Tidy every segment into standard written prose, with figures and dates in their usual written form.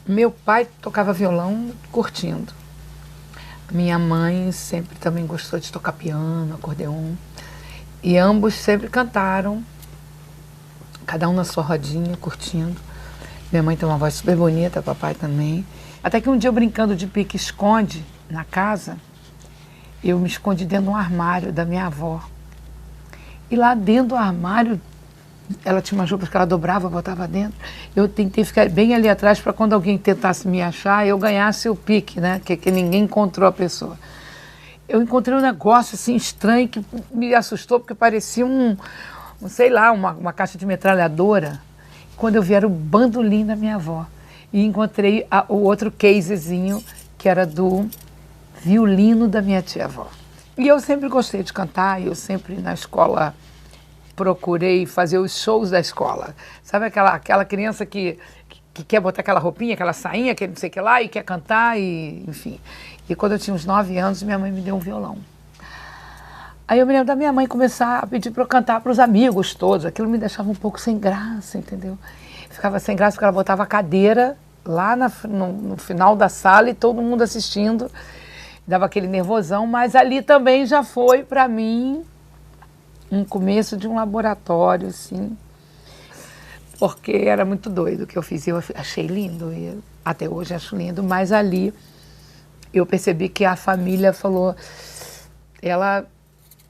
Meu pai tocava violão curtindo. Minha mãe sempre também gostou de tocar piano, acordeon. E ambos sempre cantaram, cada um na sua rodinha, curtindo. Minha mãe tem uma voz super bonita, papai também. Até que um dia eu brincando de pique-esconde na casa, eu me escondi dentro de um armário da minha avó. E lá dentro do armário, ela tinha umas roupas que ela dobrava, botava dentro. Eu tentei ficar bem ali atrás para quando alguém tentasse me achar, eu ganhasse o pique, né? Que ninguém encontrou a pessoa. Eu encontrei um negócio assim estranho que me assustou, porque parecia sei lá, uma caixa de metralhadora. Quando eu vi era o bandolim da minha avó. E encontrei o outro casezinho, que era do violino da minha tia-avó. E eu sempre gostei de cantar, eu sempre na escola procurei fazer os shows da escola. Sabe aquela criança que quer botar aquela roupinha, aquela sainha, que não sei o que lá, e quer cantar, e enfim. E quando eu tinha uns 9 anos, minha mãe me deu um violão. Aí eu me lembro da minha mãe começar a pedir para eu cantar para os amigos todos. Aquilo me deixava um pouco sem graça, entendeu? Ficava sem graça porque ela botava a cadeira lá no final da sala e todo mundo assistindo. Dava aquele nervosão, mas ali também já foi para mim um começo de um laboratório, assim, porque era muito doido o que eu fiz. Eu achei lindo, e até hoje acho lindo, mas ali eu percebi que a família falou, a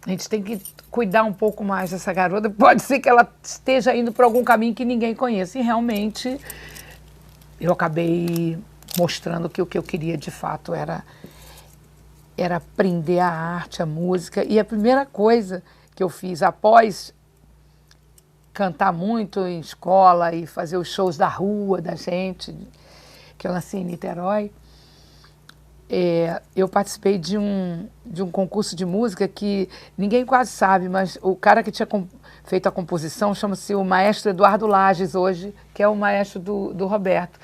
gente tem que cuidar um pouco mais dessa garota, pode ser que ela esteja indo por algum caminho que ninguém conhece. E realmente eu acabei mostrando que o que eu queria de fato era aprender a arte, a música. E a primeira coisa que eu fiz após cantar muito em escola e fazer os shows da rua da gente, que eu nasci em Niterói, eu participei de um concurso de música que ninguém quase sabe, mas o cara que tinha feito a composição chama-se o maestro Eduardo Lages hoje, que é o maestro do Roberto.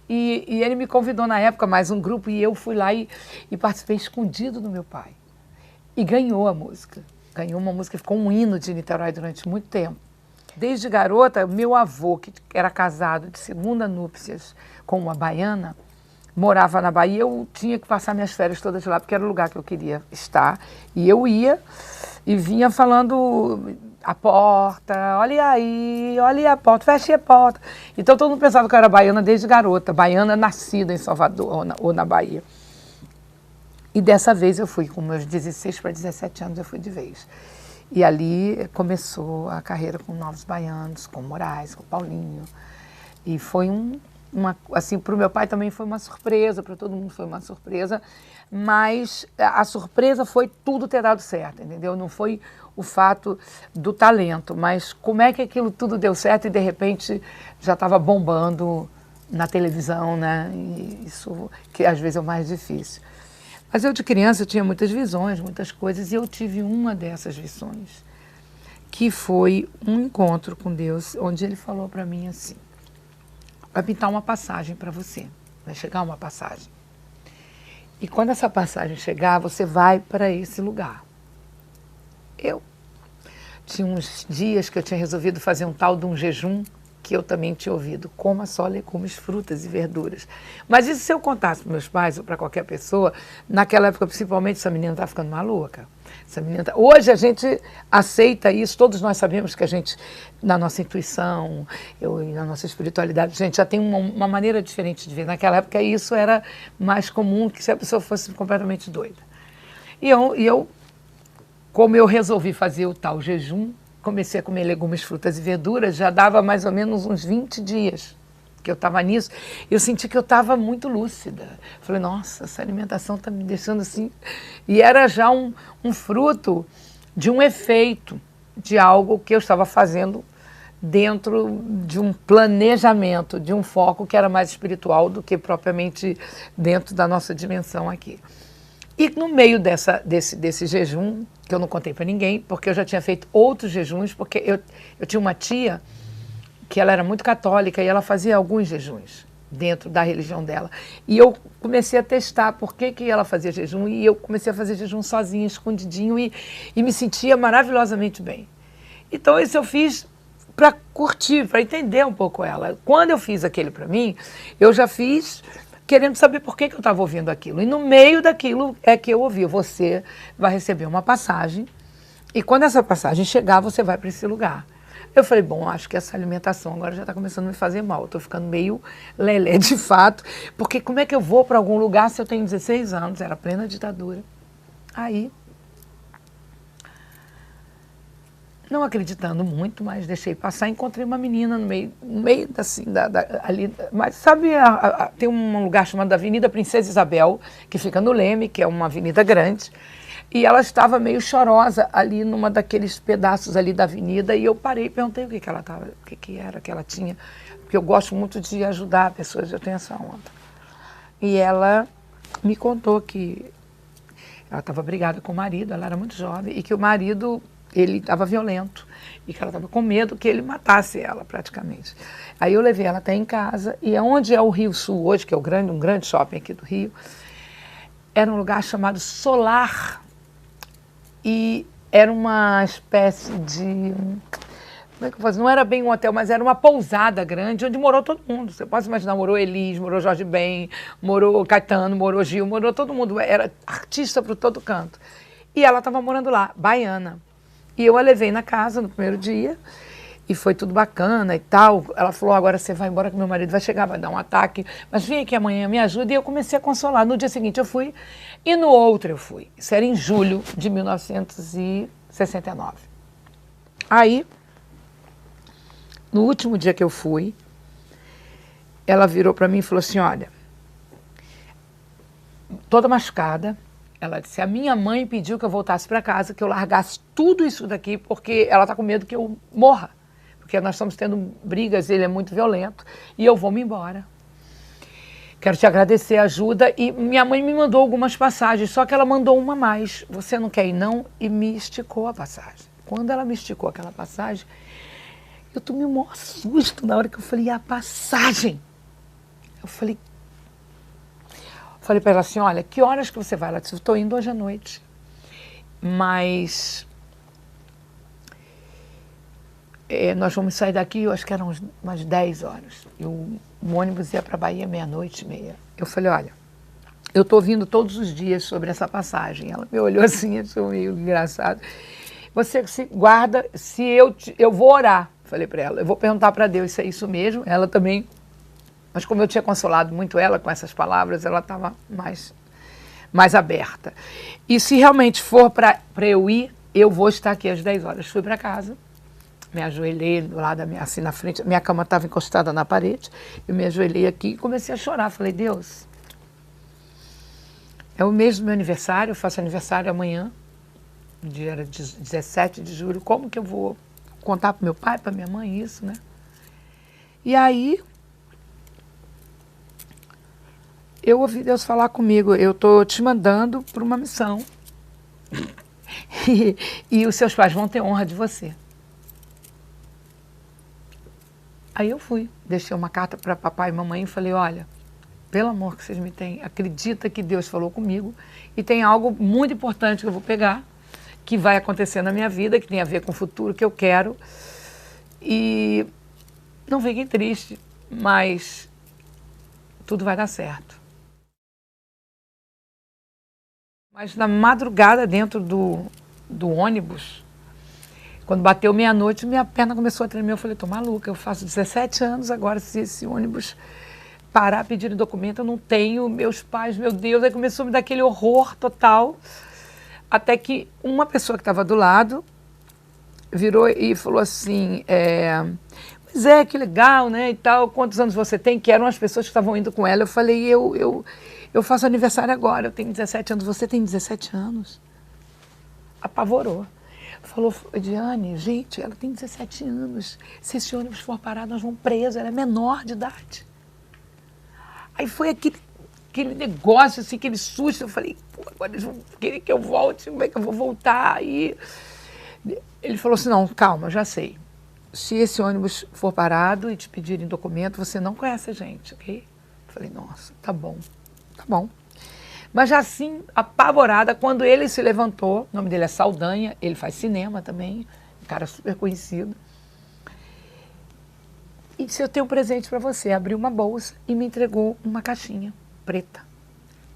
E ele me convidou na época, mais um grupo, e eu fui lá e participei escondido do meu pai. E ganhou a música. Ganhou uma música, ficou um hino de Niterói durante muito tempo. Desde garota, meu avô, que era casado de segunda núpcias com uma baiana, morava na Bahia. Eu tinha que passar minhas férias todas lá, porque era o lugar que eu queria estar. E eu ia e vinha falando a porta, olha aí a porta, feche a porta. Então todo mundo pensava que eu era baiana desde garota, baiana nascida em Salvador ou na Bahia. E dessa vez eu fui, com meus 16 para 17 anos, eu fui de vez. E ali começou a carreira com Novos Baianos, com Moraes, com Paulinho. E foi assim, para o meu pai também foi uma surpresa, para todo mundo foi uma surpresa, mas a surpresa foi tudo ter dado certo, entendeu? Não foi o fato do talento, mas como é que aquilo tudo deu certo e de repente já estava bombando na televisão, né? E isso que às vezes é o mais difícil. Mas eu de criança eu tinha muitas visões, muitas coisas, e eu tive uma dessas visões, que foi um encontro com Deus, onde ele falou para mim assim: vai pintar uma passagem para você, vai chegar uma passagem. E quando essa passagem chegar, você vai para esse lugar. Eu tinha uns dias que eu tinha resolvido fazer um tal de um jejum, que eu também tinha ouvido, coma só legumes, frutas e verduras. Mas isso se eu contasse para meus pais ou para qualquer pessoa, naquela época principalmente, essa menina está ficando maluca. Hoje a gente aceita isso, todos nós sabemos que a gente, na nossa intuição, na nossa espiritualidade, a gente já tem uma maneira diferente de ver. Naquela época isso era mais comum que se a pessoa fosse completamente doida. E eu, como eu resolvi fazer o tal jejum, comecei a comer legumes, frutas e verduras, já dava mais ou menos uns 20 dias que eu estava nisso. Eu senti que eu estava muito lúcida. Falei, nossa, essa alimentação está me deixando assim. E era já um fruto de um efeito, de algo que eu estava fazendo dentro de um planejamento, de um foco que era mais espiritual do que propriamente dentro da nossa dimensão aqui. E no meio desse jejum, que eu não contei para ninguém, porque eu já tinha feito outros jejuns, porque eu tinha uma tia que ela era muito católica e ela fazia alguns jejuns dentro da religião dela. E eu comecei a testar por que ela fazia jejum, e eu comecei a fazer jejum sozinha, escondidinho, e me sentia maravilhosamente bem. Então isso eu fiz para curtir, para entender um pouco ela. Quando eu fiz aquele para mim, eu já fiz querendo saber por que eu estava ouvindo aquilo. E no meio daquilo é que eu ouvi, você vai receber uma passagem, e quando essa passagem chegar, você vai para esse lugar. Eu falei, bom, acho que essa alimentação agora já está começando a me fazer mal. Estou ficando meio lelé de fato, porque como é que eu vou para algum lugar se eu tenho 16 anos? Era plena ditadura. Aí, não acreditando muito, mas deixei passar, encontrei uma menina no meio assim, ali. Mas sabe, tem um lugar chamado Avenida Princesa Isabel, que fica no Leme, que é uma avenida grande, e ela estava meio chorosa ali numa daqueles pedaços ali da avenida, e eu parei e perguntei o que ela estava, o que era que ela tinha, porque eu gosto muito de ajudar pessoas, eu tenho essa onda. E ela me contou que ela estava brigada com o marido, ela era muito jovem, e que o marido, ele estava violento, e que ela estava com medo que ele matasse ela, praticamente. Aí eu levei ela até em casa, e onde é o Rio Sul hoje, que é um grande shopping aqui do Rio, era um lugar chamado Solar, e era uma espécie de... Como é que eu faço? Não era bem um hotel, mas era uma pousada grande, onde morou todo mundo. Você pode imaginar, morou Elis, morou Jorge Ben, morou Caetano, morou Gil, morou todo mundo. Era artista por todo canto. E ela estava morando lá, baiana. E eu a levei na casa no primeiro dia, e foi tudo bacana e tal. Ela falou, agora você vai embora que meu marido vai chegar, vai dar um ataque, mas vem aqui amanhã, me ajuda. E eu comecei a consolar. No dia seguinte eu fui, e no outro eu fui. Isso era em julho de 1969. Aí, no último dia que eu fui, ela virou para mim e falou assim, olha, toda machucada, ela disse, a minha mãe pediu que eu voltasse para casa, que eu largasse tudo isso daqui, porque ela está com medo que eu morra. Porque nós estamos tendo brigas, ele é muito violento, e eu vou me embora. Quero te agradecer a ajuda. E minha mãe me mandou algumas passagens, só que ela mandou uma a mais. Você não quer ir não? E me esticou a passagem. Quando ela me esticou aquela passagem, eu tomei um maior susto na hora que eu falei, a passagem. Eu falei para ela assim, olha, que horas que você vai? Ela disse, eu estou indo hoje à noite. Mas nós vamos sair daqui, eu acho que eram umas 10 horas. E o ônibus ia para a Bahia 00:30. Eu falei, olha, eu estou ouvindo todos os dias sobre essa passagem. Ela me olhou assim, achou meio engraçado. Você se guarda, se eu vou orar. Falei para ela, eu vou perguntar para Deus se é isso mesmo. Ela também, mas como eu tinha consolado muito ela com essas palavras, ela estava mais aberta. E se realmente for para eu ir, eu vou estar aqui às 10 horas. Fui para casa, me ajoelhei do lado da minha, assim na frente, minha cama estava encostada na parede, eu me ajoelhei aqui e comecei a chorar. Falei, Deus, é o mês do meu aniversário, eu faço aniversário amanhã, dia 17 de julho, como que eu vou contar para meu pai, para minha mãe isso, né? E aí, eu ouvi Deus falar comigo, eu estou te mandando para uma missão e os seus pais vão ter honra de você. Aí eu fui, deixei uma carta para papai e mamãe e falei, olha, pelo amor que vocês me têm, acredita que Deus falou comigo e tem algo muito importante que eu vou pegar, que vai acontecer na minha vida, que tem a ver com o futuro que eu quero. E não fiquem tristes, mas tudo vai dar certo. Mas na madrugada, dentro do ônibus, quando bateu meia-noite, minha perna começou a tremer. Eu falei, tô maluca, eu faço 17 anos agora, se esse ônibus parar, pedir documento, eu não tenho, meus pais, meu Deus. Aí começou a me dar aquele horror total. Até que uma pessoa que estava do lado virou e falou assim, pois que legal, né, e tal, quantos anos você tem? Que eram as pessoas que estavam indo com ela. Eu falei, eu faço aniversário agora, eu tenho 17 anos, você tem 17 anos? Apavorou. Falou, Ediane, gente, ela tem 17 anos, se esse ônibus for parar, nós vamos preso, ela é menor de idade. Aí foi aquele negócio, assim, aquele susto. Eu falei, pô, agora eles vão querer que eu volte, como é que eu vou voltar? Aí ele falou assim, não, calma, já sei. Se esse ônibus for parado e te pedirem documento, você não conhece a gente, ok? Eu falei, nossa, tá bom. Mas já assim, apavorada, quando ele se levantou, o nome dele é Saldanha, ele faz cinema também, um cara super conhecido. e disse, eu tenho um presente para você. Abriu uma bolsa e me entregou uma caixinha preta.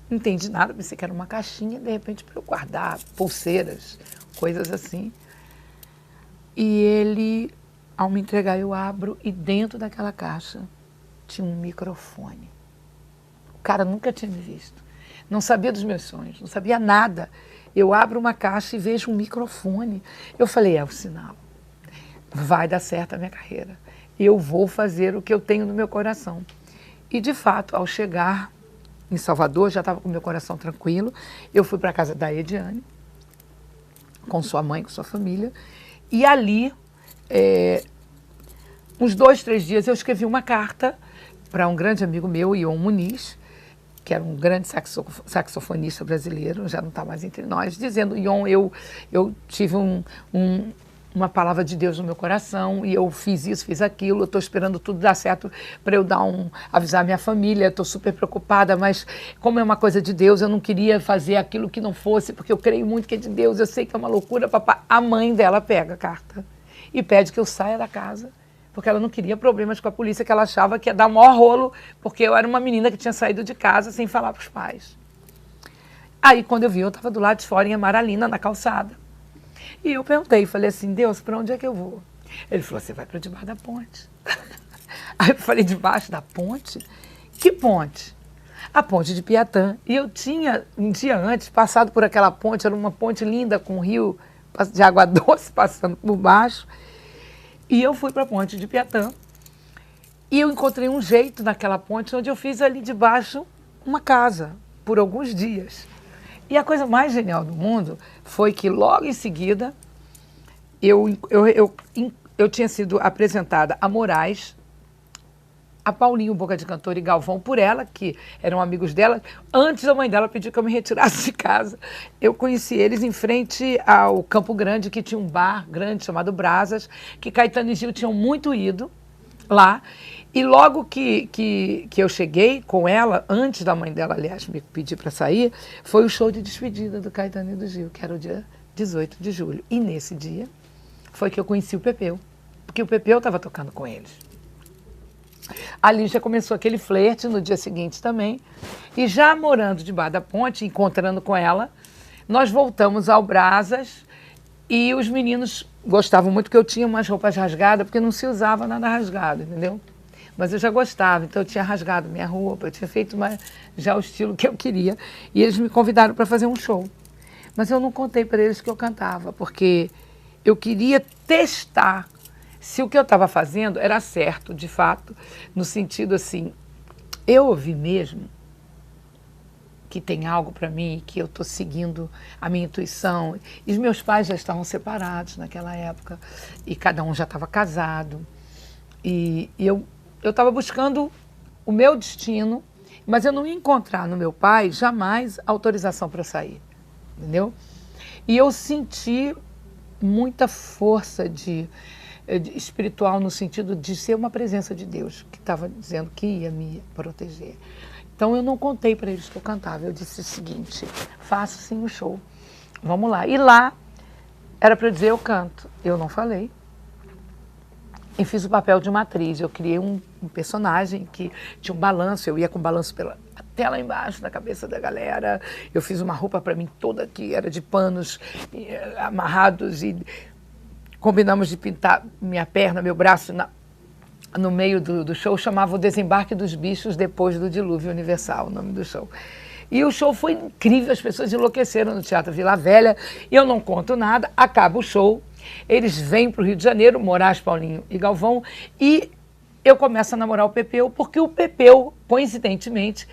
Não entendi nada, pensei que era uma caixinha, de repente, para eu guardar pulseiras, coisas assim. E ele, ao me entregar, eu abro e dentro daquela caixa tinha um microfone. O cara nunca tinha me visto. Não sabia dos meus sonhos, não sabia nada. Eu abro uma caixa e vejo um microfone. Eu falei, é o sinal. Vai dar certo a minha carreira. Eu vou fazer o que eu tenho no meu coração. E, de fato, ao chegar em Salvador, já estava com o meu coração tranquilo. Eu fui para a casa da Ediane, com sua mãe, com sua família. E ali, uns 2, 3 dias, eu escrevi uma carta para um grande amigo meu, Ion Muniz, que era um grande saxofonista brasileiro, já não está mais entre nós, dizendo, Ion, eu tive uma palavra de Deus no meu coração e eu fiz isso, fiz aquilo, eu estou esperando tudo dar certo para eu avisar minha família, estou super preocupada, mas como é uma coisa de Deus, eu não queria fazer aquilo que não fosse, porque eu creio muito que é de Deus, eu sei que é uma loucura, papá. A mãe dela pega a carta e pede que eu saia da casa, porque ela não queria problemas com a polícia, que ela achava que ia dar o maior rolo, porque eu era uma menina que tinha saído de casa sem falar para os pais. Aí, quando eu vi, eu estava do lado de fora, em Amaralina, na calçada. E eu perguntei, falei assim, Deus, para onde é que eu vou? Ele falou, você vai para debaixo da ponte. Aí eu falei, debaixo da ponte? Que ponte? A ponte de Piatã. E eu tinha, um dia antes, passado por aquela ponte, era uma ponte linda, com um rio de água doce passando por baixo. E eu fui para a ponte de Piatã. E eu encontrei um jeito naquela ponte, onde eu fiz ali debaixo uma casa, por alguns dias. E a coisa mais genial do mundo foi que logo em seguida eu tinha sido apresentada a Moraes, a Paulinho Boca de Cantor e Galvão, por ela, que eram amigos dela. Antes a mãe dela pediu que eu me retirasse de casa. Eu conheci eles em frente ao Campo Grande, que tinha um bar grande chamado Brasas, que Caetano e Gil tinham muito ido lá. E logo que eu cheguei com ela, antes da mãe dela, aliás, me pedir para sair, foi o show de despedida do Caetano e do Gil, que era o dia 18 de julho. E nesse dia foi que eu conheci o Pepeu, porque o Pepeu estava tocando com eles. Ali já começou aquele flerte, no dia seguinte também. E já morando debaixo da ponte, encontrando com ela, nós voltamos ao Brasas e os meninos gostavam muito, porque eu tinha umas roupas rasgadas, porque não se usava nada rasgado, entendeu? Mas eu já gostava, então eu tinha rasgado minha roupa, eu tinha feito já o estilo que eu queria. E eles me convidaram para fazer um show. Mas eu não contei para eles que eu cantava, porque eu queria testar se o que eu estava fazendo era certo, de fato, no sentido assim, eu ouvi mesmo que tem algo para mim, que eu estou seguindo a minha intuição. E os meus pais já estavam separados naquela época, e cada um já estava casado. E eu estava buscando o meu destino, mas eu não ia encontrar no meu pai jamais autorização para sair, entendeu? E eu senti muita força espiritual no sentido de ser uma presença de Deus, que estava dizendo que ia me proteger. Então eu não contei para eles que eu cantava, eu disse o seguinte, faço sim o show, vamos lá. E lá era para dizer eu canto, eu não falei. E fiz o papel de uma atriz, eu criei um personagem que tinha um balanço, eu ia com balanço até lá embaixo da cabeça da galera, eu fiz uma roupa para mim toda que era de panos amarrados e combinamos de pintar minha perna, meu braço no meio do show, chamava O Desembarque dos Bichos Depois do Dilúvio Universal, o nome do show. E o show foi incrível, as pessoas enlouqueceram no Teatro Vila Velha, eu não conto nada, acaba o show, eles vêm para o Rio de Janeiro, Moraes, Paulinho e Galvão, e eu começo a namorar o Pepeu, porque o Pepeu, coincidentemente,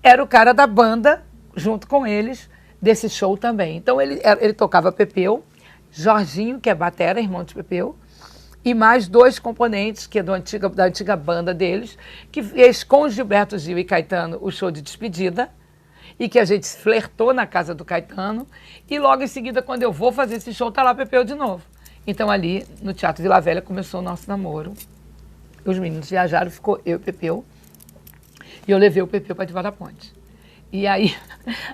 era o cara da banda, junto com eles, desse show também. Então ele tocava Pepeu, Jorginho, que é batera, irmão de Pepeu, e mais 2 componentes, que é da antiga banda deles, que fez com o Gilberto Gil e Caetano o show de despedida, e que a gente flertou na casa do Caetano, e logo em seguida, quando eu vou fazer esse show, tá lá Pepeu de novo. Então ali, no Teatro Vila Velha, começou o nosso namoro. Os meninos viajaram, ficou eu e Pepeu, e eu levei o Pepeu para debaixo da ponte. E aí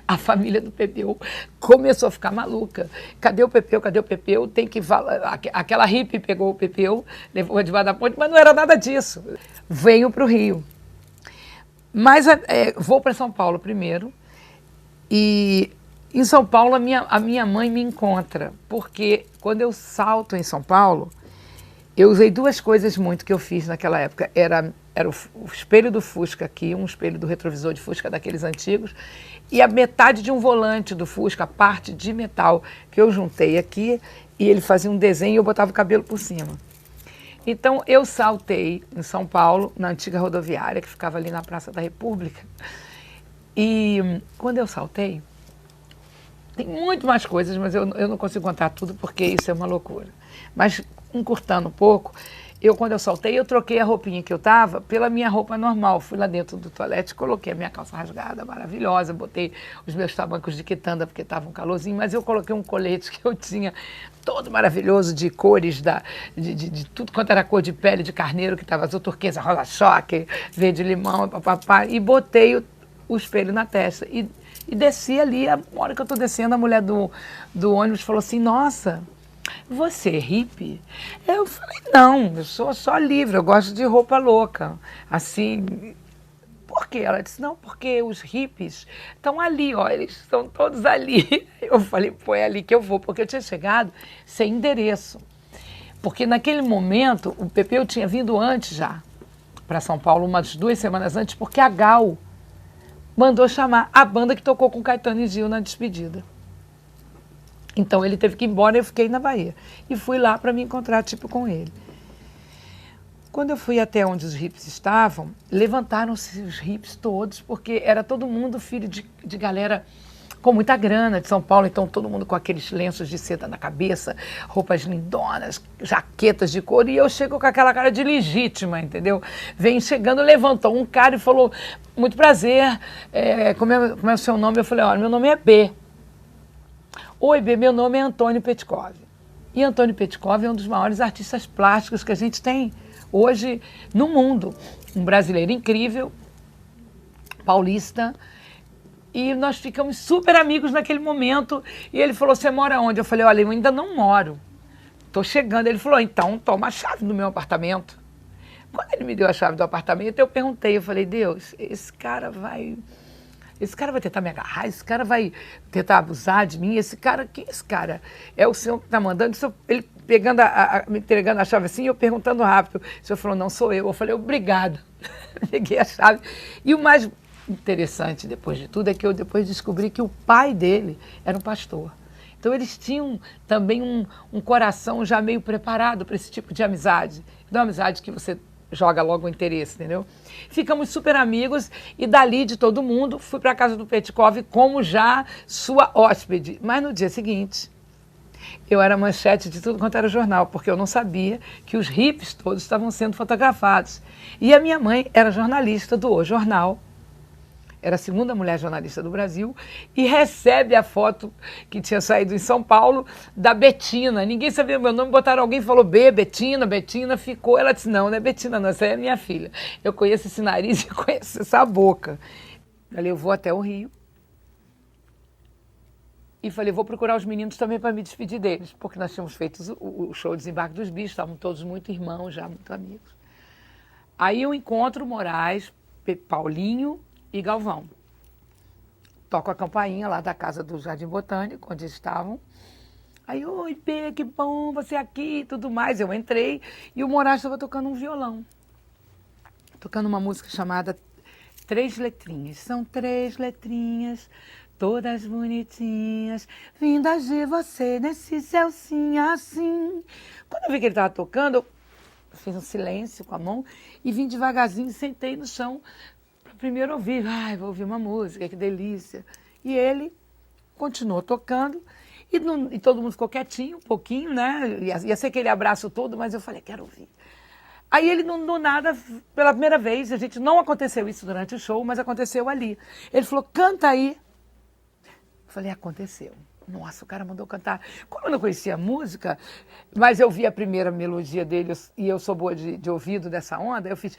a família do Pepeu começou a ficar maluca. Cadê o Pepeu? Cadê o Pepeu? Tem que falar. Aquela hippie pegou o Pepeu, levou debaixo da ponte, mas não era nada disso. Venho para o Rio. Mas vou para São Paulo primeiro. E em São Paulo a minha mãe me encontra. Porque quando eu salto em São Paulo, eu usei duas coisas muito que eu fiz naquela época. Era o espelho do Fusca aqui, um espelho do retrovisor de Fusca daqueles antigos, e a metade de um volante do Fusca, a parte de metal que eu juntei aqui, e ele fazia um desenho e eu botava o cabelo por cima. Então eu saltei em São Paulo, na antiga rodoviária, que ficava ali na Praça da República, e quando eu saltei, tem muito mais coisas, mas eu não consigo contar tudo porque isso é uma loucura. Mas, encurtando um pouco, quando eu saltei, eu troquei a roupinha que eu tava pela minha roupa normal. Fui lá dentro do toalete, coloquei a minha calça rasgada, maravilhosa, botei os meus tamancos de quitanda, porque estava um calorzinho, mas eu coloquei um colete que eu tinha todo maravilhoso, de cores, de tudo quanto era cor de pele de carneiro, que estava azul turquesa, rosa-choque, verde-limão, papapá, e botei o espelho na testa. E desci ali, a hora que eu estou descendo, a mulher do ônibus falou assim, nossa, você é hippie? Eu falei, não, eu sou só livre, eu gosto de roupa louca. Assim, por quê? Ela disse, não, porque os hippies estão ali, ó, eles estão todos ali. Eu falei, pô, é ali que eu vou, porque eu tinha chegado sem endereço. Porque naquele momento, o Pepeu tinha vindo antes já, para São Paulo, umas 2 semanas antes, porque a Gal mandou chamar a banda que tocou com Caetano e Gil na despedida. Então ele teve que ir embora e eu fiquei na Bahia. E fui lá para me encontrar tipo com ele. Quando eu fui até onde os hippies estavam, levantaram-se os hippies todos, porque era todo mundo filho de galera com muita grana de São Paulo, então todo mundo com aqueles lenços de seda na cabeça, roupas lindonas, jaquetas de couro, e eu chego com aquela cara de legítima, entendeu? Vem chegando, levantou um cara e falou, muito prazer, como é o seu nome? Eu falei, olha, meu nome é B. Oi, B, meu nome é Antônio Petkov. E Antônio Petkov é um dos maiores artistas plásticos que a gente tem hoje no mundo. Um brasileiro incrível, paulista, e nós ficamos super amigos naquele momento. E ele falou, você mora onde? Eu falei, olha, eu ainda não moro. Estou chegando. Ele falou, então toma a chave do meu apartamento. Quando ele me deu a chave do apartamento, eu perguntei, eu falei, Deus, esse cara vai tentar me agarrar, esse cara vai tentar abusar de mim, quem é esse cara? É o senhor que está mandando? Ele pegando me entregando a chave assim, eu perguntando rápido. O senhor falou, não sou eu. Eu falei, obrigado. Peguei a chave. E o mais interessante, depois de tudo, é que eu depois descobri que o pai dele era um pastor. Então eles tinham também um coração já meio preparado para esse tipo de amizade. Não é uma amizade que você joga logo o interesse, entendeu? Ficamos super amigos e dali de todo mundo fui para a casa do Petkov como já sua hóspede. Mas no dia seguinte, eu era manchete de tudo quanto era jornal, porque eu não sabia que os hippies todos estavam sendo fotografados. E a minha mãe era jornalista do O Jornal, era a segunda mulher jornalista do Brasil, e recebe a foto que tinha saído em São Paulo da Betina. Ninguém sabia o meu nome, botaram alguém e falou Betina, ficou. Ela disse, não é Betina, não, essa é minha filha. Eu conheço esse nariz e conheço essa boca. Falei, eu vou até o Rio. E falei, vou procurar os meninos também para me despedir deles, porque nós tínhamos feito o show Desembarque dos Bichos, estavam todos muito irmãos já, muito amigos. Aí eu encontro Moraes, Paulinho e Galvão. Toco a campainha lá da casa do Jardim Botânico, onde eles estavam. Aí, oi, Pê, que bom você aqui e tudo mais. Eu entrei e o Moraes estava tocando um violão. Tocando uma música chamada 3 Letrinhas. São 3 letrinhas, todas bonitinhas, vindas de você nesse céu sim, assim. Quando eu vi que ele estava tocando, eu fiz um silêncio com a mão e vim devagarzinho, sentei no chão. Primeiro ouvir, vou ouvir uma música, que delícia. E ele continuou tocando e todo mundo ficou quietinho um pouquinho, né? Ia ser aquele abraço todo, mas eu falei, quero ouvir. Aí ele, do nada, pela primeira vez, não aconteceu isso durante o show, mas aconteceu ali. Ele falou, canta aí. Eu falei, aconteceu. Nossa, o cara mandou cantar. Como eu não conhecia a música, mas eu vi a primeira melodia dele e eu sou boa de ouvido dessa onda, eu fiz...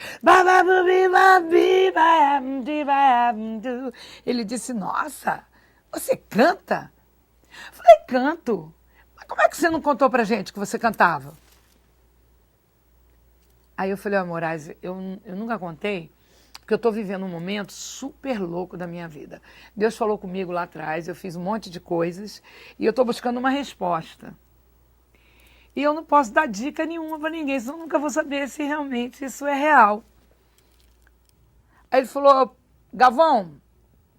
Ele disse, nossa, você canta? Eu falei, canto. Mas como é que você não contou pra gente que você cantava? Aí eu falei, Moraes, eu nunca contei, porque eu estou vivendo um momento super louco da minha vida. Deus falou comigo lá atrás, eu fiz um monte de coisas e eu estou buscando uma resposta. E eu não posso dar dica nenhuma para ninguém, senão eu nunca vou saber se realmente isso é real. Aí ele falou, Galvão,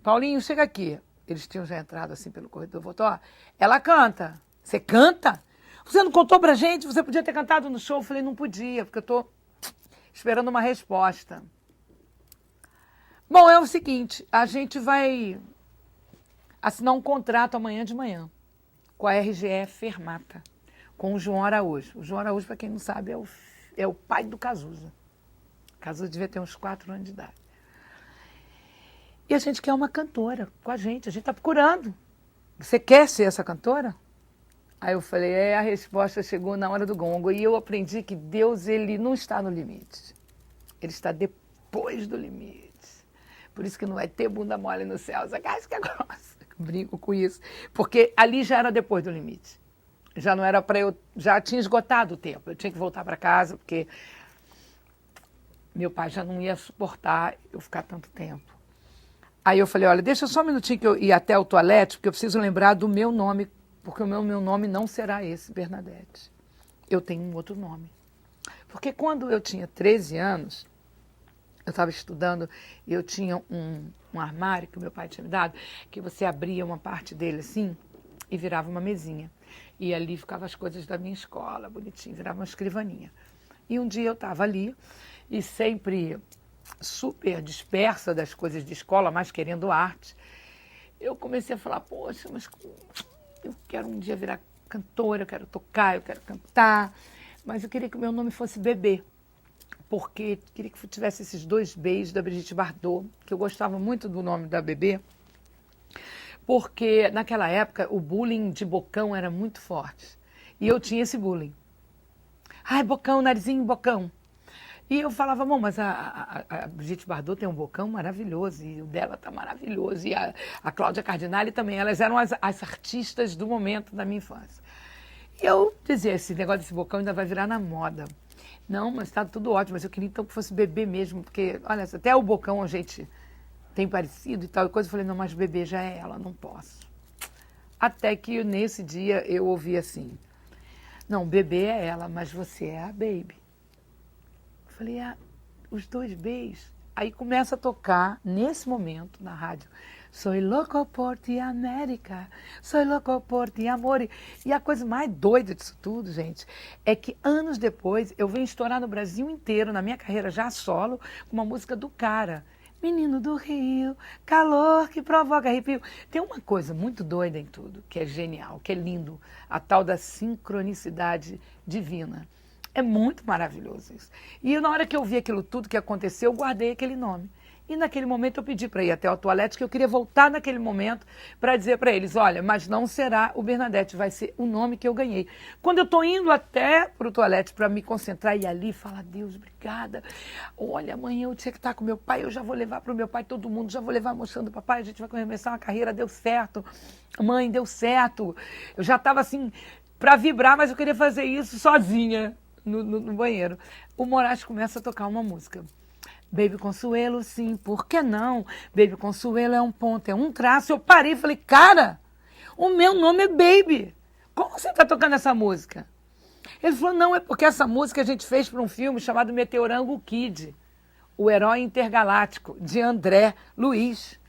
Paulinho, chega aqui. Eles tinham já entrado assim pelo corredor, voltou, ó, ela canta. Você canta? Você não contou pra gente? Você podia ter cantado no show? Eu falei, não podia, porque eu estou esperando uma resposta. Bom, é o seguinte, a gente vai assinar um contrato amanhã de manhã com a RGE Fermata, com o João Araújo. O João Araújo, para quem não sabe, é o pai do Cazuza. O Cazuza devia ter uns 4 anos de idade. E a gente quer uma cantora com a gente está procurando. Você quer ser essa cantora? Aí eu falei, a resposta chegou na hora do gongo. E eu aprendi que Deus, ele não está no limite. Ele está depois do limite. Por isso que não vai ter bunda mole no céu. Essa casca é grossa. Brinco com isso. Porque ali já era depois do limite. Já não era para eu... Já tinha esgotado o tempo. Eu tinha que voltar para casa, porque meu pai já não ia suportar eu ficar tanto tempo. Aí eu falei, olha, deixa só um minutinho que eu ir até o toalete, porque eu preciso lembrar do meu nome, porque o meu nome não será esse, Bernadette. Eu tenho um outro nome. Porque quando eu tinha 13 anos, eu estava estudando e eu tinha um armário que o meu pai tinha me dado, que você abria uma parte dele assim e virava uma mesinha. E ali ficavam as coisas da minha escola, bonitinho, virava uma escrivaninha. E um dia eu estava ali e sempre super dispersa das coisas de escola, mas querendo arte, eu comecei a falar, poxa, mas eu quero um dia virar cantora, eu quero tocar, eu quero cantar, mas eu queria que o meu nome fosse Bebê, porque queria que tivesse esses 2 Bs da Brigitte Bardot, que eu gostava muito do nome da Bebê, porque naquela época o bullying de bocão era muito forte, e eu tinha esse bullying. Ai, bocão, narizinho, bocão. E eu falava, bom, mas a Brigitte Bardot tem um bocão maravilhoso, e o dela tá maravilhoso, e a Cláudia Cardinale também, elas eram as artistas do momento da minha infância. E eu dizia, esse negócio desse bocão ainda vai virar na moda. Não, mas tá tudo ótimo, mas eu queria então que fosse Bebê mesmo, porque, olha, até o bocão a gente tem parecido e tal, e coisa, eu falei, não, mas Bebê já é ela, não posso. Até que nesse dia eu ouvi assim, não, Bebê é ela, mas você é a Baby. Falei, os 2 Bs. Aí começa a tocar, nesse momento, na rádio, Soy loco por ti, América, soy loco por ti, amor. E a coisa mais doida disso tudo, gente, é que anos depois eu venho estourar no Brasil inteiro, na minha carreira já solo, com uma música do Cara. Menino do Rio, calor que provoca arrepio. Tem uma coisa muito doida em tudo, que é genial, que é lindo, a tal da sincronicidade divina. É muito maravilhoso isso. E na hora que eu vi aquilo tudo que aconteceu, eu guardei aquele nome. E naquele momento eu pedi para ir até o toalete, que eu queria voltar naquele momento para dizer para eles, olha, mas não será o Bernadette, vai ser o nome que eu ganhei. Quando eu estou indo até para o toalete para me concentrar e ali falar, Deus, obrigada. Olha, amanhã eu tinha que estar com meu pai, eu já vou levar para o meu pai todo mundo, já vou levar mostrando, papai, a gente vai começar uma carreira, deu certo. Mãe, deu certo. Eu já estava assim, para vibrar, mas eu queria fazer isso sozinha. No banheiro. O Moraes começa a tocar uma música. Baby Consuelo, sim, por que não? Baby Consuelo é um ponto, é um traço. Eu parei e falei, cara, o meu nome é Baby. Como você está tocando essa música? Ele falou, não, é porque essa música a gente fez para um filme chamado Meteorango Kid, o herói intergaláctico, de André Luiz.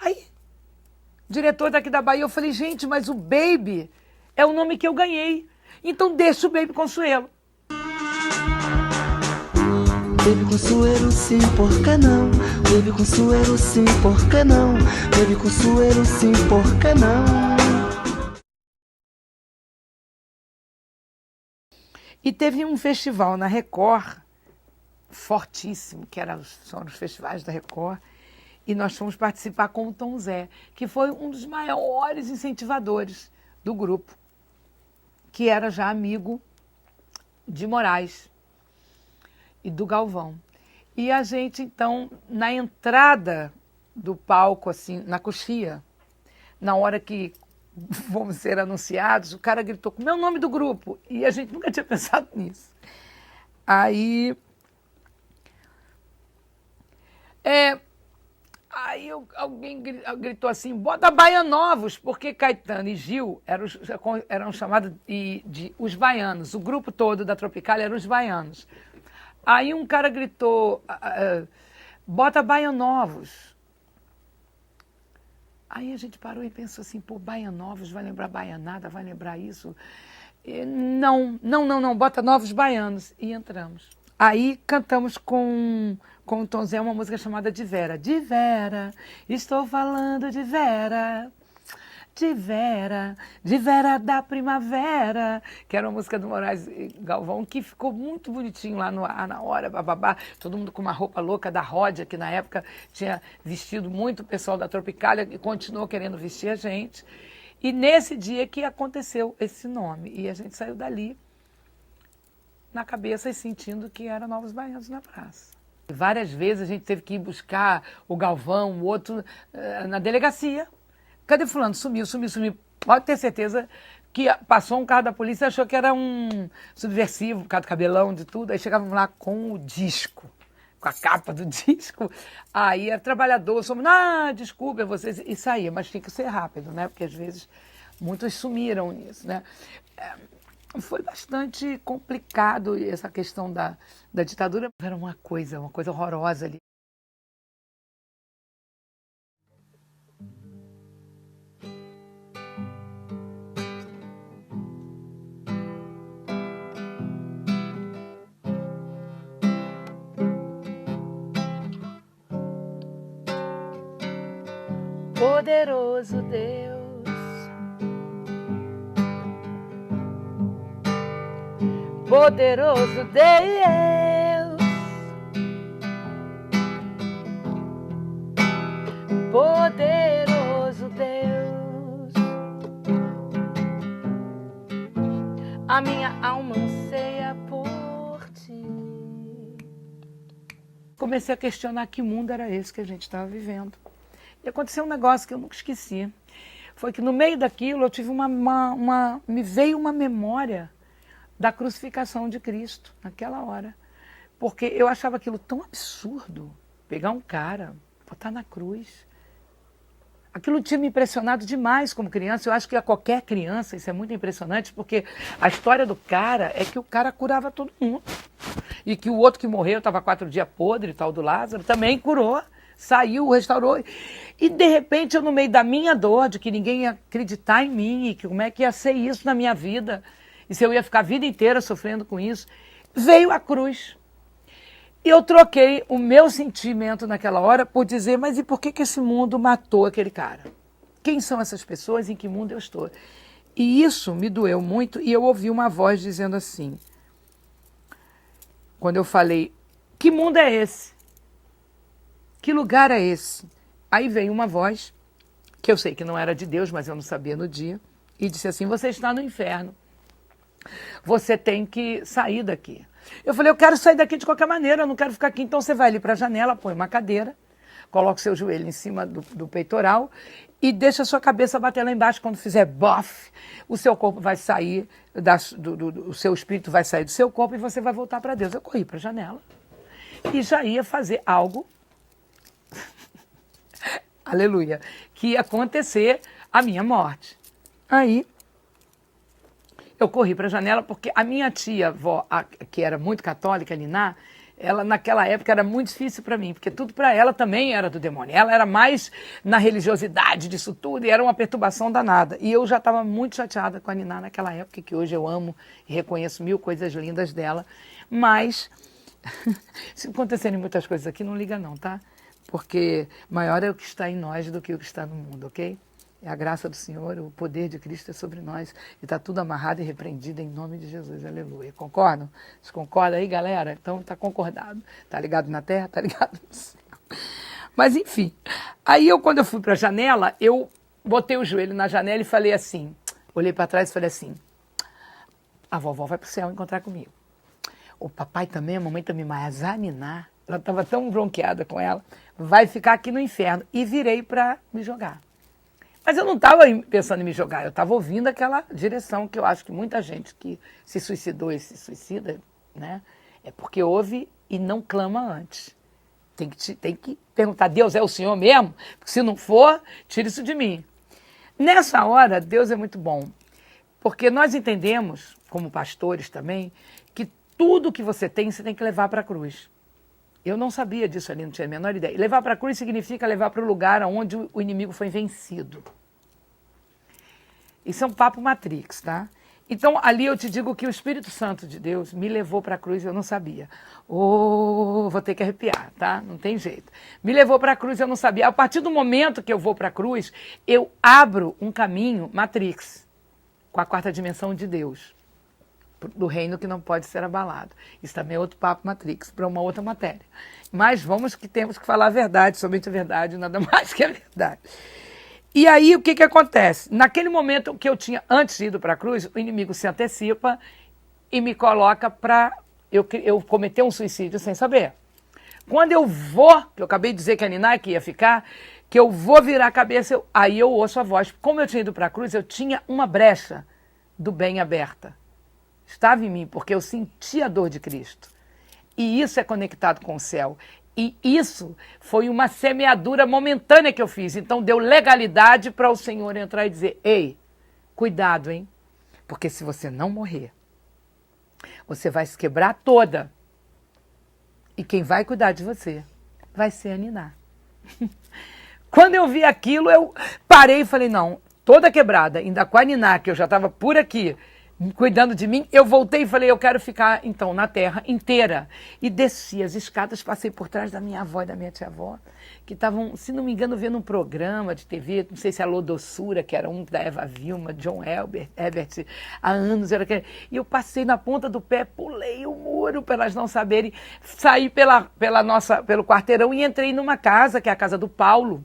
Aí, diretor daqui da Bahia, eu falei, gente, mas o Baby é o nome que eu ganhei. Então deixa o Baby Consuelo. Baby Consuelo, sim, por que não? Baby Consuelo, sim, por que não? Baby Consuelo, sim, por que não? E teve um festival na Record, fortíssimo, que são os festivais da Record, e nós fomos participar com o Tom Zé, que foi um dos maiores incentivadores do grupo, que era já amigo de Moraes e do Galvão. E a gente, então, na entrada do palco, assim, na coxia, na hora que vamos ser anunciados, o cara gritou com o meu nome do grupo. E a gente nunca tinha pensado nisso. Aí alguém gritou assim, bota Baianovos, porque Caetano e Gil eram chamados de os baianos. O grupo todo da Tropicália eram os baianos. Aí um cara gritou, bota Baianovos. Aí a gente parou e pensou assim, pô, Baianovos, vai lembrar baianada, vai lembrar isso? E, não, bota Novos Baianos. E entramos. Aí cantamos com o Tom Zé uma música chamada De Vera. De Vera, estou falando de Vera. De Vera da Primavera, que era uma música do Moraes Galvão, que ficou muito bonitinho lá na hora, bababá, todo mundo com uma roupa louca da Ródia, que na época tinha vestido muito o pessoal da Tropicália e continuou querendo vestir a gente. E nesse dia que aconteceu esse nome, e a gente saiu dali na cabeça e sentindo que era Novos Baianos na praça. Várias vezes a gente teve que ir buscar o Galvão, o outro, na delegacia. Cadê fulano? Sumiu. Pode ter certeza que passou um carro da polícia e achou que era um subversivo, por causa do cabelão, de tudo. Aí chegávamos lá com o disco, com a capa do disco. Aí era trabalhador, desculpa vocês. E saía, mas tinha que ser rápido, né? Porque às vezes muitos sumiram nisso, né? Foi bastante complicado essa questão da ditadura. Era uma coisa horrorosa ali. Poderoso Deus, poderoso Deus, poderoso Deus, a minha alma anseia por ti. Comecei a questionar que mundo era esse que a gente estava vivendo. E aconteceu um negócio que eu nunca esqueci. Foi que no meio daquilo eu tive me veio uma memória da crucificação de Cristo naquela hora. Porque eu achava aquilo tão absurdo, pegar um cara, botar na cruz. Aquilo tinha me impressionado demais como criança. Eu acho que a qualquer criança isso é muito impressionante, porque a história do cara é que o cara curava todo mundo. E que o outro que morreu, estava 4 dias podre, tal do Lázaro, também curou. Saiu, restaurou, e de repente eu no meio da minha dor, de que ninguém ia acreditar em mim, e que como é que ia ser isso na minha vida, e se eu ia ficar a vida inteira sofrendo com isso, veio a cruz. E eu troquei o meu sentimento naquela hora por dizer, mas e por que esse mundo matou aquele cara? Quem são essas pessoas, em que mundo eu estou? E isso me doeu muito, e eu ouvi uma voz dizendo assim, quando eu falei, que mundo é esse? Que lugar é esse? Aí veio uma voz, que eu sei que não era de Deus, mas eu não sabia no dia, e disse assim, você está no inferno. Você tem que sair daqui. Eu falei, eu quero sair daqui de qualquer maneira, eu não quero ficar aqui. Então você vai ali para a janela, põe uma cadeira, coloca o seu joelho em cima do peitoral e deixa a sua cabeça bater lá embaixo. Quando fizer bof, o seu corpo vai sair, o seu espírito vai sair do seu corpo e você vai voltar para Deus. Eu corri para a janela e já ia fazer algo aleluia, que ia acontecer a minha morte. Aí, eu corri para a janela porque a minha tia-avó, que era muito católica, Niná, ela naquela época era muito difícil para mim, porque tudo para ela também era do demônio. Ela era mais na religiosidade disso tudo e era uma perturbação danada. E eu já estava muito chateada com a Niná naquela época, que hoje eu amo e reconheço 1000 coisas lindas dela. Mas, se acontecerem muitas coisas aqui, não liga não, tá? Porque maior é o que está em nós do que o que está no mundo, ok? É a graça do Senhor, o poder de Cristo é sobre nós. E está tudo amarrado e repreendido em nome de Jesus, aleluia. Concordam? Vocês concordam aí, galera? Então está concordado. Está ligado na terra, está ligado no céu. Mas enfim, aí quando eu fui para a janela, eu botei o joelho na janela e falei assim, olhei para trás e falei assim, a vovó vai para o céu encontrar comigo. O papai também, a mamãe também, mas a Niná ela estava tão bronqueada com ela, vai ficar aqui no inferno. E virei para me jogar. Mas eu não estava pensando em me jogar, eu estava ouvindo aquela direção que eu acho que muita gente que se suicidou e se suicida, né, é porque ouve e não clama antes. Tem que perguntar, Deus é o Senhor mesmo? Porque se não for, tira isso de mim. Nessa hora, Deus é muito bom, porque nós entendemos, como pastores também, que tudo que você tem que levar para a cruz. Eu não sabia disso ali, não tinha a menor ideia. Levar para a cruz significa levar para o lugar onde o inimigo foi vencido. Isso é um papo Matrix, tá? Então, ali eu te digo que o Espírito Santo de Deus me levou para a cruz e eu não sabia. Vou ter que arrepiar, tá? Não tem jeito. Me levou para a cruz e eu não sabia. A partir do momento que eu vou para a cruz, eu abro um caminho Matrix, com a quarta dimensão de Deus, do reino que não pode ser abalado. Isso também é outro papo Matrix, para uma outra matéria. Mas temos que falar a verdade, somente a verdade, nada mais que a verdade. E aí, o que acontece? Naquele momento que eu tinha, antes de ir para a cruz, o inimigo se antecipa e me coloca para eu cometer um suicídio sem saber. Quando eu vou, que eu acabei de dizer que a Niná que ia ficar, que eu vou virar a cabeça, aí eu ouço a voz. Como eu tinha ido para a cruz, eu tinha uma brecha do bem aberta. Estava em mim, porque eu sentia a dor de Cristo. E isso é conectado com o céu. E isso foi uma semeadura momentânea que eu fiz. Então deu legalidade para o Senhor entrar e dizer, ei, cuidado, hein? Porque se você não morrer, você vai se quebrar toda. E quem vai cuidar de você vai ser a Niná. Quando eu vi aquilo, eu parei e falei, não, toda quebrada, ainda com a Niná, que eu já estava por aqui, cuidando de mim, eu voltei e falei, eu quero ficar, então, na terra inteira. E desci as escadas, passei por trás da minha avó e da minha tia-avó, que estavam, se não me engano, vendo um programa de TV, não sei se é a Lodossura, que era um da Eva Vilma, John Ebert, há anos, era aquele. E eu passei na ponta do pé, pulei o muro para elas não saberem, saí pelo quarteirão e entrei numa casa, que é a casa do Paulo,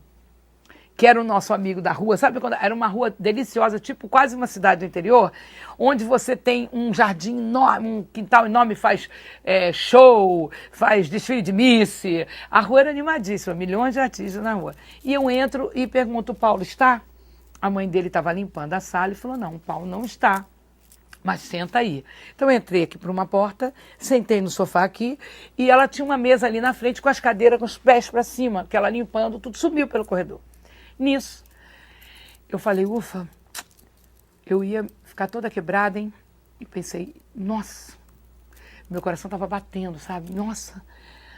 que era o nosso amigo da rua, sabe quando era uma rua deliciosa, tipo quase uma cidade do interior, onde você tem um jardim enorme, um quintal enorme, faz show, faz desfile de Miss. A rua era animadíssima, milhões de artistas na rua. E eu entro e pergunto, o Paulo está? A mãe dele estava limpando a sala e falou, não, o Paulo não está, mas senta aí. Então eu entrei aqui por uma porta, sentei no sofá aqui, e ela tinha uma mesa ali na frente com as cadeiras com os pés para cima, que ela limpando, tudo subiu pelo corredor. Nisso, eu falei, ufa, eu ia ficar toda quebrada, hein? E pensei, nossa, meu coração estava batendo, sabe? Nossa,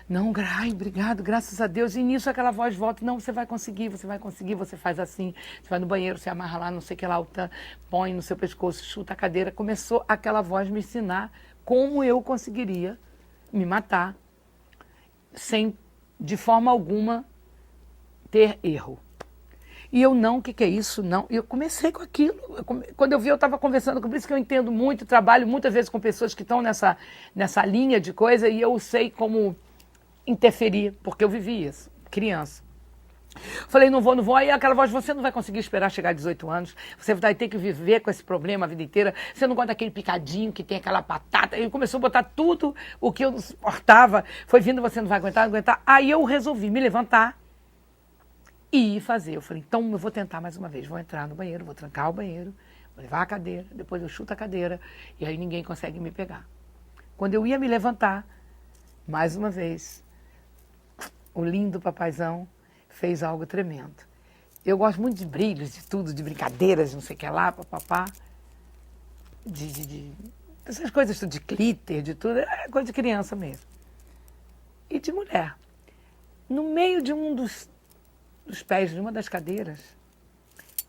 não, ai, obrigado, graças a Deus. E nisso aquela voz volta, não, você vai conseguir, você faz assim, você vai no banheiro, você amarra lá, não sei o que lá, põe no seu pescoço, chuta a cadeira. Começou aquela voz me ensinar como eu conseguiria me matar sem, de forma alguma, ter erro. E eu não, o que é isso? Não. Eu comecei com aquilo. Quando eu vi, eu estava conversando, por isso que eu entendo muito, trabalho muitas vezes com pessoas que estão nessa linha de coisa e eu sei como interferir, porque eu vivi isso, criança. Falei, não vou. Aí aquela voz, você não vai conseguir esperar chegar a 18 anos, você vai ter que viver com esse problema a vida inteira, você não gosta daquele picadinho que tem aquela batata. E começou a botar tudo o que eu não suportava, foi vindo, você não vai aguentar. Aí eu resolvi me levantar e ir fazer. Eu falei, então eu vou tentar mais uma vez, vou entrar no banheiro, vou trancar o banheiro, vou levar a cadeira, depois eu chuto a cadeira e aí ninguém consegue me pegar. Quando eu ia me levantar, mais uma vez, o lindo papaizão fez algo tremendo. Eu gosto muito de brilhos, de tudo, de brincadeiras, não sei o que lá, papapá, essas coisas tudo, de glitter, de tudo, é coisa de criança mesmo. E de mulher. No meio de um dos pés de uma das cadeiras,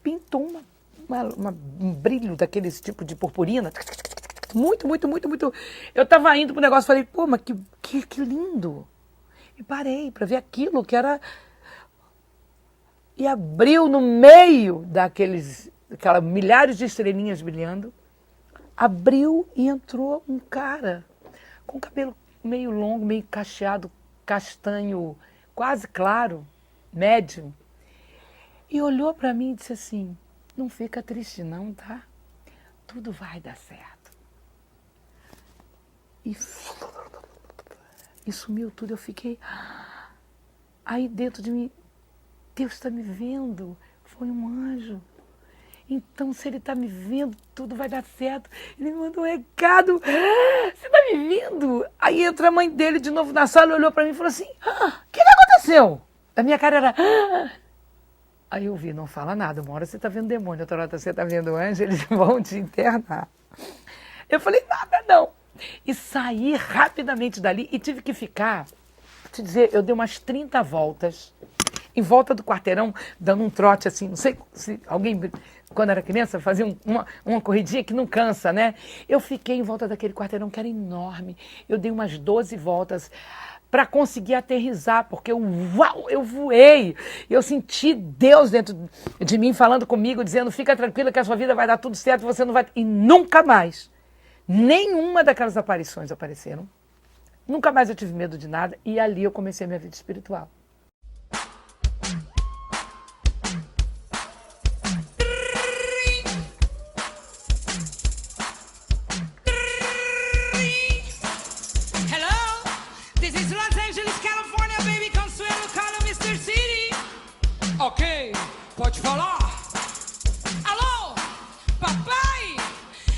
pintou um brilho daqueles tipo de purpurina, muito. Eu estava indo pro negócio, falei, pô, mas que lindo. E parei para ver aquilo que era... E abriu no meio daquelas milhares de estrelinhas brilhando, abriu e entrou um cara com cabelo meio longo, meio cacheado, castanho, quase claro, médio, e olhou para mim e disse assim, não fica triste não, tá? Tudo vai dar certo. E E sumiu tudo, eu fiquei... Aí dentro de mim, Deus está me vendo, foi um anjo. Então, se ele está me vendo, tudo vai dar certo. Ele me mandou um recado. Você está me vendo? Aí entra a mãe dele de novo na sala, olhou para mim e falou assim, o que aconteceu? A minha cara era... Aí eu vi, não fala nada, uma hora você está vendo demônio, outra hora você está vendo anjo, eles vão te internar. Eu falei, nada não. E saí rapidamente dali e tive que ficar, vou te dizer, eu dei umas 30 voltas, em volta do quarteirão, dando um trote assim, não sei se alguém, quando era criança, fazia uma corridinha que não cansa, né? Eu fiquei em volta daquele quarteirão que era enorme, eu dei umas 12 voltas para conseguir aterrissar, porque eu voei, eu senti Deus dentro de mim falando comigo, dizendo, fica tranquila que a sua vida vai dar tudo certo, você não vai... E nunca mais, nenhuma daquelas aparições apareceram, nunca mais eu tive medo de nada, e ali eu comecei a minha vida espiritual. Ok, pode falar. Alô, papai?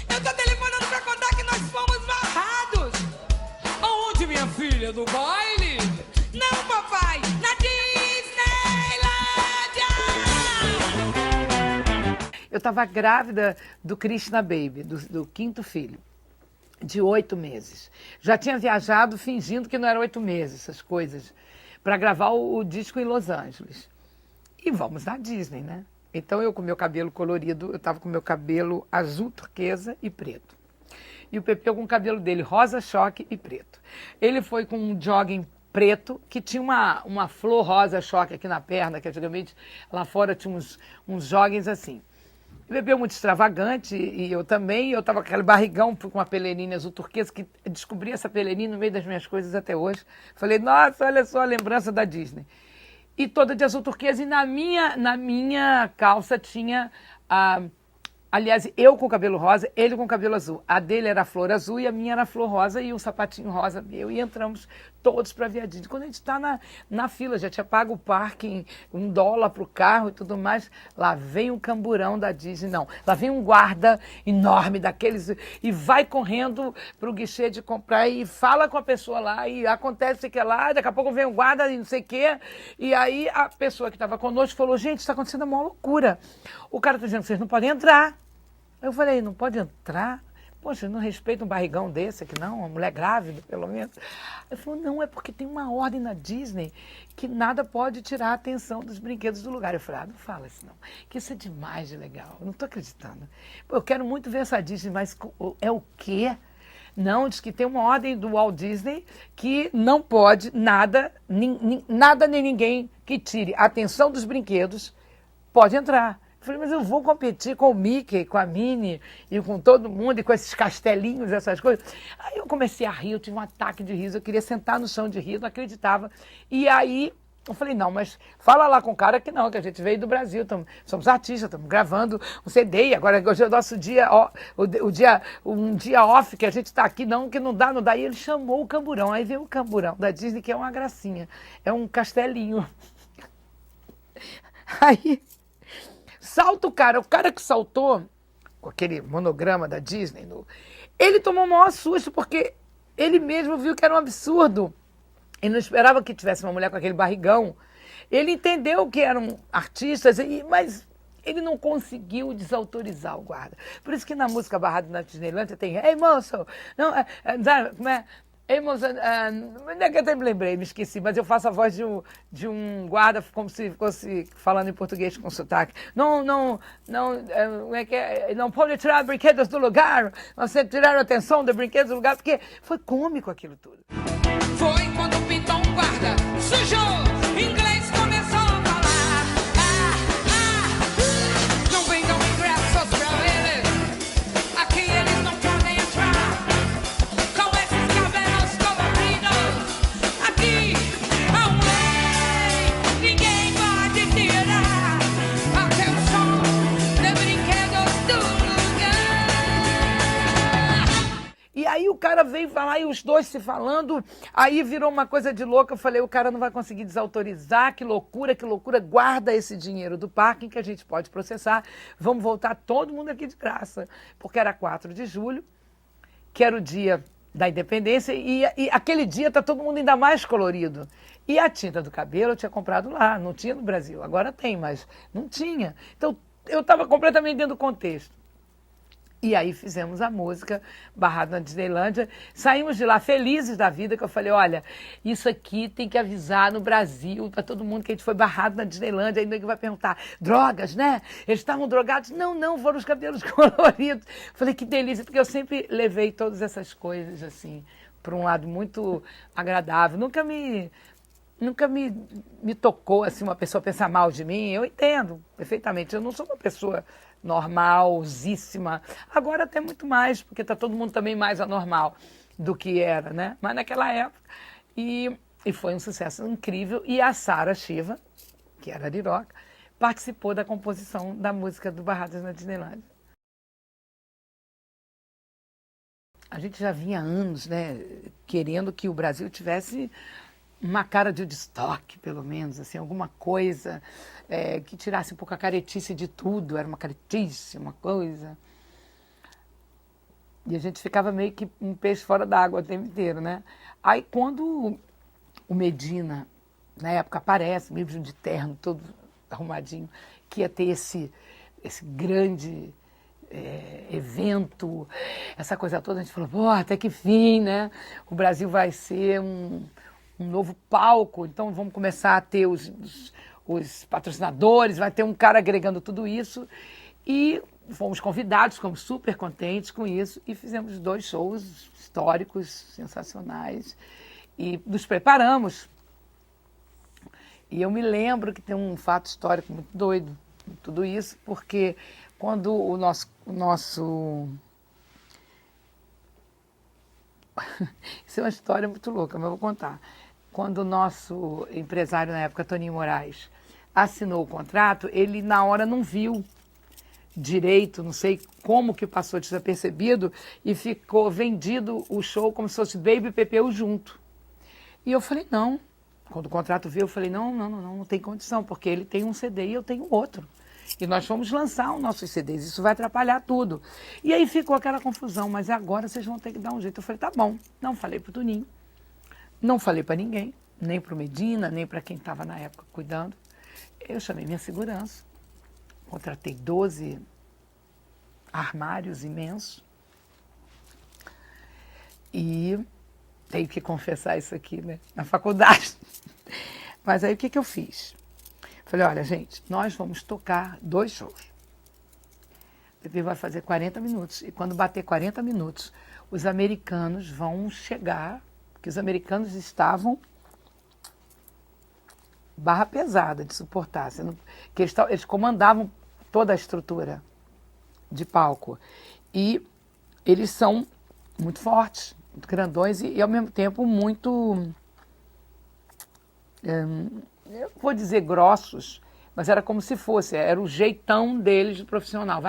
Eu tô telefonando pra contar que nós fomos barrados. Aonde, minha filha? No baile? Não, papai, na Disneylândia. Eu estava grávida do Krishna Baby, do quinto filho, de 8 meses. Já tinha viajado fingindo que não era 8 meses, essas coisas, para gravar o disco em Los Angeles. E vamos na Disney, né? Então eu com meu cabelo colorido, eu estava com meu cabelo azul turquesa e preto. E o Pepeu com o cabelo dele rosa choque e preto. Ele foi com um jogging preto, que tinha uma flor rosa choque aqui na perna, que antigamente lá fora tinha uns joggings assim. O Pepeu muito extravagante, e eu também, eu estava com aquele barrigão com uma pelerina azul turquesa, que descobri essa pelerina no meio das minhas coisas até hoje. Falei, nossa, olha só a lembrança da Disney. E toda de azul turquesa, e na minha calça tinha, aliás, eu com cabelo rosa, ele com cabelo azul. A dele era a flor azul e a minha era a flor rosa e o sapatinho rosa meu. E entramos todos para ver a Disney. Quando a gente está na fila, já tinha pago o parking, $1 para o carro e tudo mais, lá vem um camburão da Disney, não. Lá vem um guarda enorme daqueles e vai correndo para o guichê de comprar e fala com a pessoa lá e acontece que lá, daqui a pouco vem um guarda e não sei o quê. E aí a pessoa que estava conosco falou, gente, está acontecendo uma loucura. O cara está dizendo que vocês não podem entrar. Eu falei, não pode entrar? Poxa, não respeita um barrigão desse aqui não, uma mulher grávida, pelo menos. Ele falou, não, é porque tem uma ordem na Disney que nada pode tirar a atenção dos brinquedos do lugar. Eu falei, não fala isso não, que isso é demais de legal, eu não estou acreditando. Pô, eu quero muito ver essa Disney, mas é o quê? Não, diz que tem uma ordem do Walt Disney que não pode nada nem ninguém que tire a atenção dos brinquedos pode entrar. Eu falei, mas eu vou competir com o Mickey, com a Minnie e com todo mundo e com esses castelinhos, essas coisas. Aí eu comecei a rir, eu tive um ataque de riso, eu queria sentar no chão de rir, não acreditava. E aí eu falei, não, mas fala lá com o cara que não, que a gente veio do Brasil, somos artistas, estamos gravando um CD, e agora hoje é o nosso dia, um dia off, que a gente está aqui, não, que não dá. E ele chamou o camburão, aí veio o camburão da Disney, que é uma gracinha, é um castelinho. Aí... salta o cara que saltou, com aquele monograma da Disney, ele tomou o maior susto, porque ele mesmo viu que era um absurdo. Ele não esperava que tivesse uma mulher com aquele barrigão. Ele entendeu que eram artistas, mas ele não conseguiu desautorizar o guarda. Por isso que na música Barrado na Disneylândia tem, ei moço, não, como é? Ei, moça, eu até me lembrei, me esqueci, mas eu faço a voz de um guarda como se fosse falando em português com sotaque. Não pode tirar brinquedos do lugar, você tirar a atenção dos brinquedos do lugar, porque foi cômico aquilo tudo. Foi quando pintou um guarda, sujou, inglês começou a falar. Não vendam ingressos pra eles, aqui eles não podem entrar. Com esses cabelos coloridos, aqui há um rei, ninguém pode tirar até o som de brinquedos do lugar. E aí o cara veio falar e os dois se falando, aí virou uma coisa de louca. Eu falei, o cara não vai conseguir desautorizar, que loucura, guarda esse dinheiro do parking que a gente pode processar, vamos voltar todo mundo aqui de graça. Porque era 4 de julho, que era o dia da independência, e aquele dia está todo mundo ainda mais colorido. E a tinta do cabelo eu tinha comprado lá, não tinha no Brasil. Agora tem, mas não tinha. Então, eu estava completamente dentro do contexto. E aí fizemos a música Barrado na Disneylândia. Saímos de lá felizes da vida, que eu falei, olha, isso aqui tem que avisar no Brasil para todo mundo que a gente foi barrado na Disneylândia. Aí ninguém vai perguntar, drogas, né? Eles estavam drogados? Não, não, foram os cabelos coloridos. Falei, que delícia, porque eu sempre levei todas essas coisas, assim, para um lado muito agradável. Nunca me tocou, assim, uma pessoa pensar mal de mim. Eu entendo perfeitamente. Eu não sou uma pessoa normalzíssima. Agora até muito mais, porque está todo mundo também mais anormal do que era, né? Mas naquela época. E foi um sucesso incrível. E a Sara Shiva, que era ariroca, participou da composição da música do Barrados na Disneylândia. A gente já vinha há anos, né, querendo que o Brasil tivesse uma cara de Woodstock, pelo menos, assim, alguma coisa que tirasse um pouco a caretice de tudo. Era uma caretice, uma coisa. E a gente ficava meio que um peixe fora d'água o tempo inteiro, né? Aí quando o Medina, na época, aparece, mesmo de terno, todo arrumadinho, que ia ter esse grande evento, essa coisa toda, a gente falou, pô, até que fim, né? O Brasil vai ser um novo palco, então vamos começar a ter os patrocinadores, vai ter um cara agregando tudo isso. E fomos convidados, ficamos super contentes com isso e fizemos 2 shows históricos, sensacionais, e nos preparamos. E eu me lembro que tem um fato histórico muito doido em tudo isso, porque quando o nosso isso é uma história muito louca, mas eu vou contar. Quando o nosso empresário na época, Toninho Moraes, assinou o contrato, ele na hora não viu direito, não sei como que passou desapercebido, e ficou vendido o show como se fosse Baby e Pepeu junto. E eu falei, não. Quando o contrato veio, eu falei, não tem condição, porque ele tem um CD e eu tenho outro. E nós fomos lançar os nossos CDs, isso vai atrapalhar tudo. E aí ficou aquela confusão, mas agora vocês vão ter que dar um jeito. Eu falei, tá bom. Não falei pro Toninho, não falei para ninguém, nem pro Medina, nem para quem estava na época cuidando. Eu chamei minha segurança, contratei 12 armários imensos e tenho que confessar isso aqui, né, na faculdade. Mas aí o que eu fiz? Falei, olha, gente, nós vamos tocar 2 shows. O Pepe vai fazer 40 minutos. E quando bater 40 minutos, os americanos vão chegar, porque os americanos estavam barra pesada de suportar. Que eles comandavam toda a estrutura de palco. E eles são muito fortes, muito grandões e ao mesmo tempo muito... eu vou dizer grossos, mas era como se fosse, era o jeitão deles de profissional.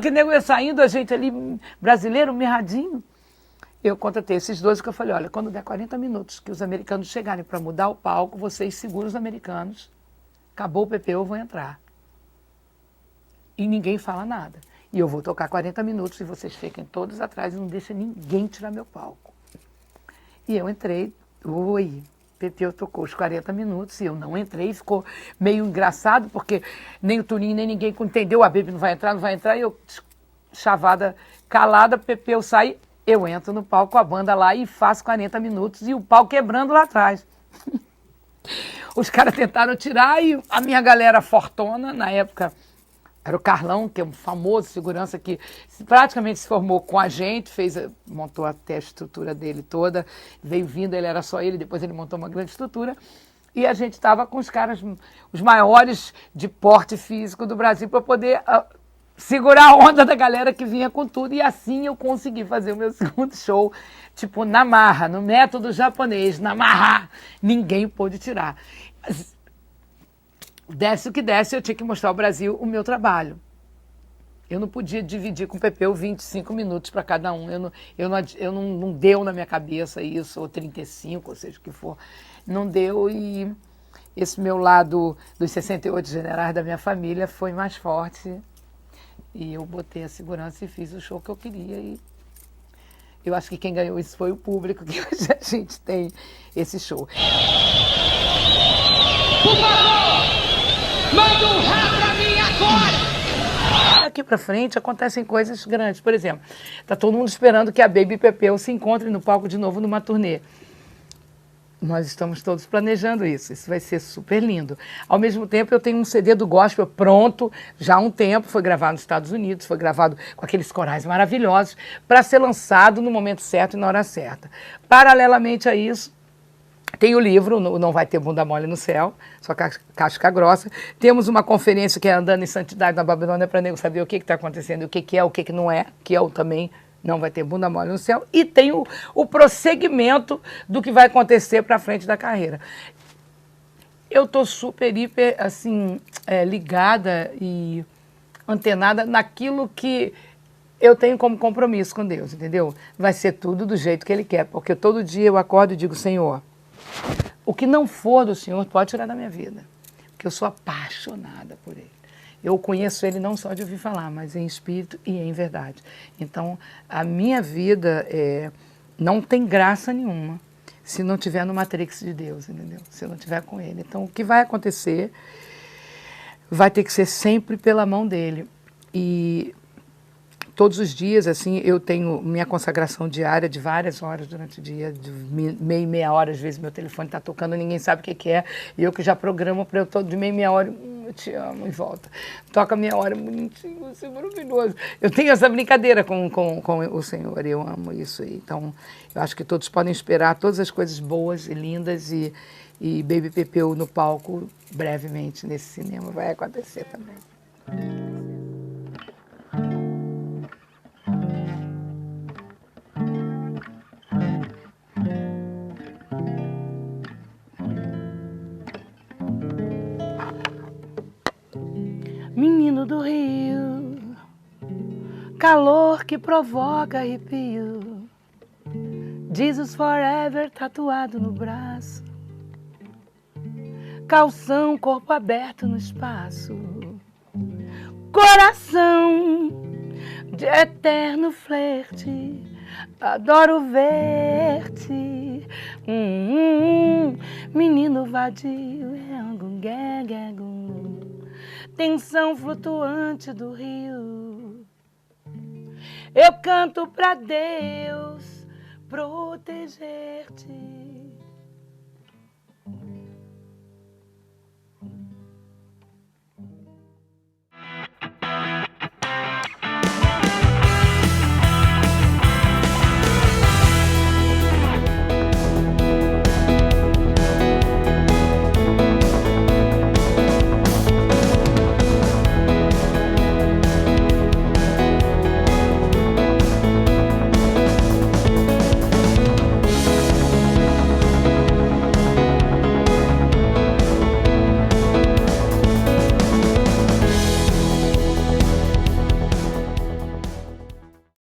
Que nego ia saindo, a gente ali, brasileiro, mirradinho. Eu contratei esses 12 que eu falei, olha, quando der 40 minutos que os americanos chegarem para mudar o palco, vocês seguram os americanos, acabou o PPU, eu vou entrar. E ninguém fala nada. E eu vou tocar 40 minutos e vocês fiquem todos atrás e não deixem ninguém tirar meu palco. E eu entrei, Pepeu tocou os 40 minutos e eu não entrei, ficou meio engraçado, porque nem o Toninho, nem ninguém entendeu, a Baby não vai entrar, e eu, chavada, calada, Pepeu sai, eu entro no palco com a banda lá e faço 40 minutos e o pau quebrando lá atrás. Os caras tentaram tirar e a minha galera fortona, na época, era o Carlão, que é um famoso segurança que praticamente se formou com a gente, montou até a estrutura dele toda, veio vindo, ele era só ele, depois ele montou uma grande estrutura, e a gente estava com os caras, os maiores de porte físico do Brasil, para poder segurar a onda da galera que vinha com tudo, e assim eu consegui fazer o meu segundo show, tipo, na marra, no método japonês, na marra, ninguém pôde tirar. Desce o que desce, eu tinha que mostrar ao Brasil o meu trabalho. Eu não podia dividir com o Pepeu 25 minutos para cada um. Não deu na minha cabeça isso, ou 35, ou seja o que for. Não deu e esse meu lado dos 68 generais da minha família foi mais forte. E eu botei a segurança e fiz o show que eu queria. E eu acho que quem ganhou isso foi o público, que hoje a gente tem esse show. Por favor, manda um rap pra mim agora! Daqui para frente acontecem coisas grandes. Por exemplo, tá todo mundo esperando que a Baby e Pepeu se encontrem no palco de novo numa turnê. Nós estamos todos planejando isso. Isso vai ser super lindo. Ao mesmo tempo, eu tenho um CD do gospel pronto, já há um tempo, foi gravado nos Estados Unidos, foi gravado com aqueles corais maravilhosos, para ser lançado no momento certo e na hora certa. Paralelamente a isso, tem o livro, Não Vai Ter Bunda Mole no Céu, só casca grossa. Temos uma conferência que é Andando em Santidade na Babilônia, para nego saber o que está acontecendo, o que é, o que não é, que é o também Não Vai Ter Bunda Mole no Céu. E tem o prosseguimento do que vai acontecer para frente da carreira. Eu estou super, hiper, assim, ligada e antenada naquilo que eu tenho como compromisso com Deus, entendeu? Vai ser tudo do jeito que Ele quer, porque todo dia eu acordo e digo, Senhor, o que não for do Senhor pode tirar da minha vida, porque eu sou apaixonada por Ele. Eu conheço Ele não só de ouvir falar, mas em espírito e em verdade. Então, a minha vida não tem graça nenhuma se não tiver no Matrix de Deus, entendeu? Se eu não tiver com Ele. Então, o que vai acontecer vai ter que ser sempre pela mão dEle. E todos os dias, assim, eu tenho minha consagração diária de várias horas durante o dia, de meia hora, às vezes meu telefone está tocando, ninguém sabe o que é, e eu que já programo para eu todo de meia hora, eu te amo, e volta. Toca meia hora, bonitinho, você é maravilhoso. Eu tenho essa brincadeira com o Senhor, eu amo isso aí. Então, eu acho que todos podem esperar todas as coisas boas e lindas, e Baby Pepeu no palco, brevemente, nesse cinema, vai acontecer também. Menino do Rio, calor que provoca arrepio, Jesus Forever tatuado no braço, calção, corpo aberto no espaço, coração de eterno flerte, adoro ver-te, menino vadio, tensão flutuante do rio. Eu canto pra Deus proteger-te.